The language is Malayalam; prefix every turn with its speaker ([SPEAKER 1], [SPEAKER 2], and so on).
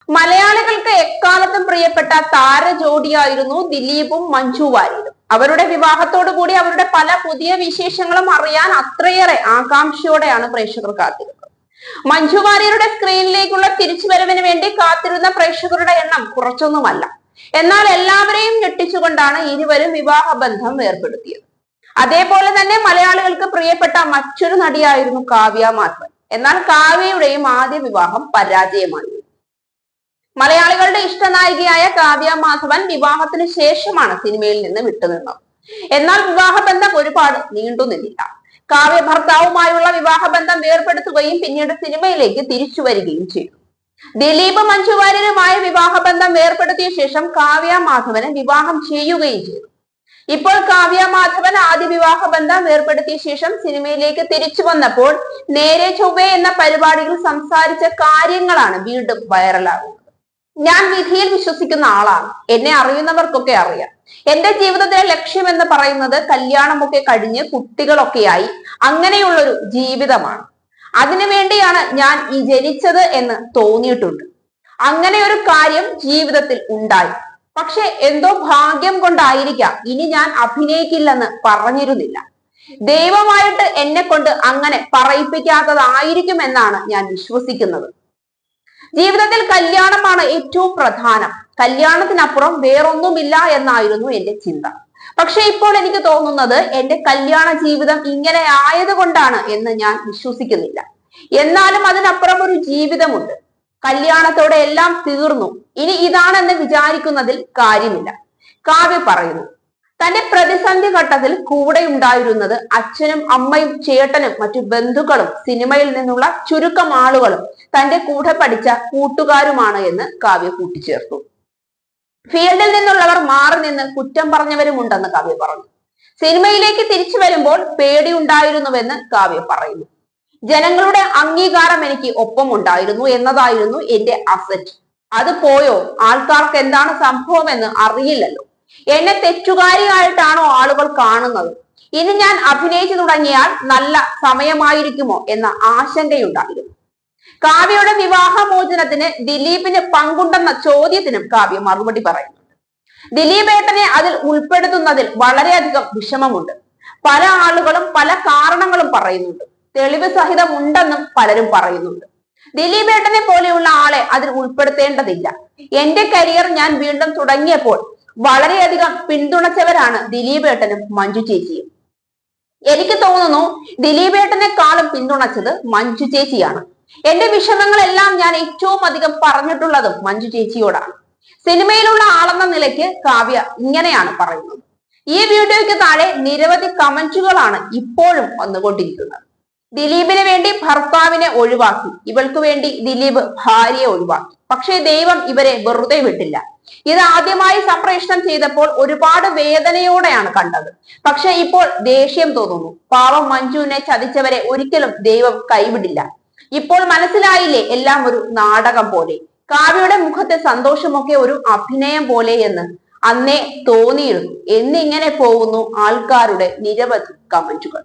[SPEAKER 1] മലയാളികൾക്ക് എക്കാലത്തും പ്രിയപ്പെട്ട താരജോഡിയായിരുന്നു ദിലീപും മഞ്ജു വാര്യരും. അവരുടെ വിവാഹത്തോടു കൂടി അവരുടെ പല പുതിയ വിശേഷങ്ങളും അറിയാൻ അത്രയേറെ ആകാംക്ഷയോടെയാണ് പ്രേക്ഷകർ കാത്തിരുന്നത്. മഞ്ജു വാര്യരുടെ സ്ക്രീനിലേക്കുള്ള തിരിച്ചുവരവിന് വേണ്ടി കാത്തിരുന്ന പ്രേക്ഷകരുടെ എണ്ണം കുറച്ചൊന്നുമല്ല. എന്നാൽ എല്ലാവരെയും ഞെട്ടിച്ചുകൊണ്ടാണ് ഇരുവരും വിവാഹബന്ധം വേർപെടുത്തിയത്. അതേപോലെ തന്നെ മലയാളികൾക്ക് പ്രിയപ്പെട്ട മറ്റൊരു നടിയായിരുന്നു കാവ്യ മാധവൻ. എന്നാൽ കാവ്യയുടെയും ആദ്യ വിവാഹം പരാജയമായി. മലയാളികളുടെ ഇഷ്ടനായികയായ കാവ്യ മാധവൻ വിവാഹത്തിന് ശേഷമാണ് സിനിമയിൽ നിന്ന് വിട്ടുനിന്നത്. എന്നാൽ വിവാഹബന്ധം ഒരുപാട് നീണ്ടുനിന്നില്ല. കാവ്യ ഭർത്താവുമായുള്ള വിവാഹബന്ധം വേർപെടുത്തുകയും പിന്നീട് സിനിമയിലേക്ക് തിരിച്ചു വരികയും ചെയ്തു. ദിലീപ് മഞ്ജു വാര്യരുമായ വിവാഹബന്ധം വേർപെടുത്തിയ ശേഷം കാവ്യ മാധവനെ വിവാഹം ചെയ്യുകയും ചെയ്തു. ഇപ്പോൾ കാവ്യ മാധവൻ ആദ്യ വിവാഹബന്ധം വേർപെടുത്തിയ ശേഷം സിനിമയിലേക്ക് തിരിച്ചു വന്നപ്പോൾ നേരെ ചൊവ്വേ എന്ന പരിപാടിയിൽ സംസാരിച്ച കാര്യങ്ങളാണ് വീണ്ടും വൈറലാകുന്നത്. ഞാൻ വിധിയിൽ വിശ്വസിക്കുന്ന ആളാണ്. എന്നെ അറിയുന്നവർക്കൊക്കെ അറിയാം. എന്റെ ജീവിതത്തിലെ ലക്ഷ്യം എന്ന് പറയുന്നത് കല്യാണമൊക്കെ കഴിഞ്ഞ് കുട്ടികളൊക്കെയായി അങ്ങനെയുള്ളൊരു ജീവിതമാണ്. അതിനുവേണ്ടിയാണ് ഞാൻ ഈ ജനിച്ചത് എന്ന് തോന്നിയിട്ടുണ്ട്. അങ്ങനെ ഒരു കാര്യം ജീവിതത്തിൽ ഉണ്ടായി. പക്ഷെ എന്തോ ഭാഗ്യം കൊണ്ടായിരിക്കാം ഇനി ഞാൻ അഭിനയിക്കില്ലെന്ന് പറഞ്ഞിരുന്നില്ല. ദൈവമായിട്ട് എന്നെ കൊണ്ട് അങ്ങനെ പറയിപ്പിക്കാത്തതായിരിക്കും എന്നാണ് ഞാൻ വിശ്വസിക്കുന്നത്. ജീവിതത്തിൽ കല്യാണമാണ് ഏറ്റവും പ്രധാനം. കല്യാണത്തിനപ്പുറം വേറൊന്നുമില്ല എന്നായിരുന്നു എന്റെ ചിന്ത. പക്ഷെ ഇപ്പോൾ എനിക്ക് തോന്നുന്നത് എന്റെ കല്യാണ ജീവിതം ഇങ്ങനെ ആയതുകൊണ്ടാണ് എന്ന് ഞാൻ വിശ്വസിക്കുന്നില്ല. എന്നാലും അതിനപ്പുറം ഒരു ജീവിതമുണ്ട്. കല്യാണത്തോടെ എല്ലാം തീർന്നു, ഇനി ഇതാണെന്ന് വിചാരിക്കുന്നതിൽ കാര്യമില്ല. കാവ്യ പറയുന്നു, തന്റെ പ്രതിസന്ധി ഘട്ടത്തിൽ കൂടെ ഉണ്ടായിരുന്നത് അച്ഛനും അമ്മയും ചേട്ടനും മറ്റു ബന്ധുക്കളും സിനിമയിൽ നിന്നുള്ള ചുരുക്കം ആളുകളും തന്റെ കൂടെ പഠിച്ച കൂട്ടുകാരുമാണ് എന്ന് കാവ്യ കൂട്ടിച്ചേർത്തു. ഫീൽഡിൽ നിന്നുള്ളവർ മാറി നിന്ന് കുറ്റം പറഞ്ഞവരുമുണ്ടെന്ന് കാവ്യ പറഞ്ഞു. സിനിമയിലേക്ക് തിരിച്ചു വരുമ്പോൾ പേടിയുണ്ടായിരുന്നുവെന്ന് കാവ്യ പറയുന്നു. ജനങ്ങളുടെ അംഗീകാരം എനിക്ക് ഒപ്പം ഉണ്ടായിരുന്നു എന്നതായിരുന്നു എന്റെ അസറ്റ്. അത് പോയോ? ആൾക്കാർക്ക് എന്താണ് സംഭവമെന്ന് അറിയില്ലല്ലോ. എന്നെ തെറ്റുകാരിയായിട്ടാണോ ആളുകൾ കാണുന്നത്? ഇനി ഞാൻ അഭിനയിച്ചു തുടങ്ങിയാൽ നല്ല സമയമായിരിക്കുമോ എന്ന ആശങ്കയുണ്ടായിരുന്നു. കാവ്യയുടെ വിവാഹമോചനത്തിന് ദിലീപിന് പങ്കുണ്ടെന്ന ചോദ്യത്തിനും കാവ്യ മറുപടി പറയുന്നുണ്ട്. ദിലീപ് ഏട്ടനെ അതിൽ ഉൾപ്പെടുത്തുന്നതിൽ വളരെയധികം വിഷമമുണ്ട്. പല ആളുകളും പല കാരണങ്ങളും പറയുന്നുണ്ട്. തെളിവ് സഹിതം ഉണ്ടെന്നും പലരും പറയുന്നുണ്ട്. ദിലീപ് ഏട്ടനെ പോലെയുള്ള ആളെ അതിൽ ഉൾപ്പെടുത്തേണ്ടതില്ല. എന്റെ കരിയർ ഞാൻ വീണ്ടും തുടങ്ങിയപ്പോൾ വളരെയധികം പിന്തുണച്ചവരാണ് ദിലീപ് ഏട്ടനും മഞ്ജു ചേച്ചിയും. എനിക്ക് തോന്നുന്നു ദിലീപ് ഏട്ടനെക്കാളും പിന്തുണച്ചത് മഞ്ജു ചേച്ചിയാണ്. എന്റെ വിഷമങ്ങളെല്ലാം ഞാൻ ഏറ്റവും അധികം പറഞ്ഞിട്ടുള്ളതും മഞ്ജു ചേച്ചിയോടാണ്. സിനിമയിലുള്ള ആളെന്ന നിലയ്ക്ക് കാവ്യ ഇങ്ങനെയാണ് പറയുന്നത്. ഈ വീഡിയോയ്ക്ക് താഴെ നിരവധി കമന്റുകളാണ് ഇപ്പോഴും വന്നുകൊണ്ടിരിക്കുന്നത്. ദിലീപിന് വേണ്ടി ഭർത്താവിനെ ഒഴിവാക്കി, ഇവൾക്ക് വേണ്ടി ദിലീപ് ഭാര്യയെ ഒഴിവാക്കി. പക്ഷേ ദൈവം ഇവരെ വെറുതെ വിട്ടില്ല. ഇത് ആദ്യമായി സംപ്രേഷണം ചെയ്തപ്പോൾ ഒരുപാട് വേദനയോടെയാണ് കണ്ടത്. പക്ഷെ ഇപ്പോൾ ദേഷ്യം തോന്നുന്നു. പാവം മഞ്ജുവിനെ ചതിച്ചവരെ ഒരിക്കലും ദൈവം കൈവിടില്ല. ഇപ്പോൾ മനസ്സിലായില്ലേ എല്ലാം ഒരു നാടകം പോലെ. കാവ്യയുടെ മുഖത്തെ സന്തോഷമൊക്കെ ഒരു അഭിനയം പോലെ എന്ന് അന്നേ തോന്നിയിരുന്നു എന്നിങ്ങനെ പോകുന്നു ആൾക്കാരുടെ നിരവധി കമന്റുകൾ.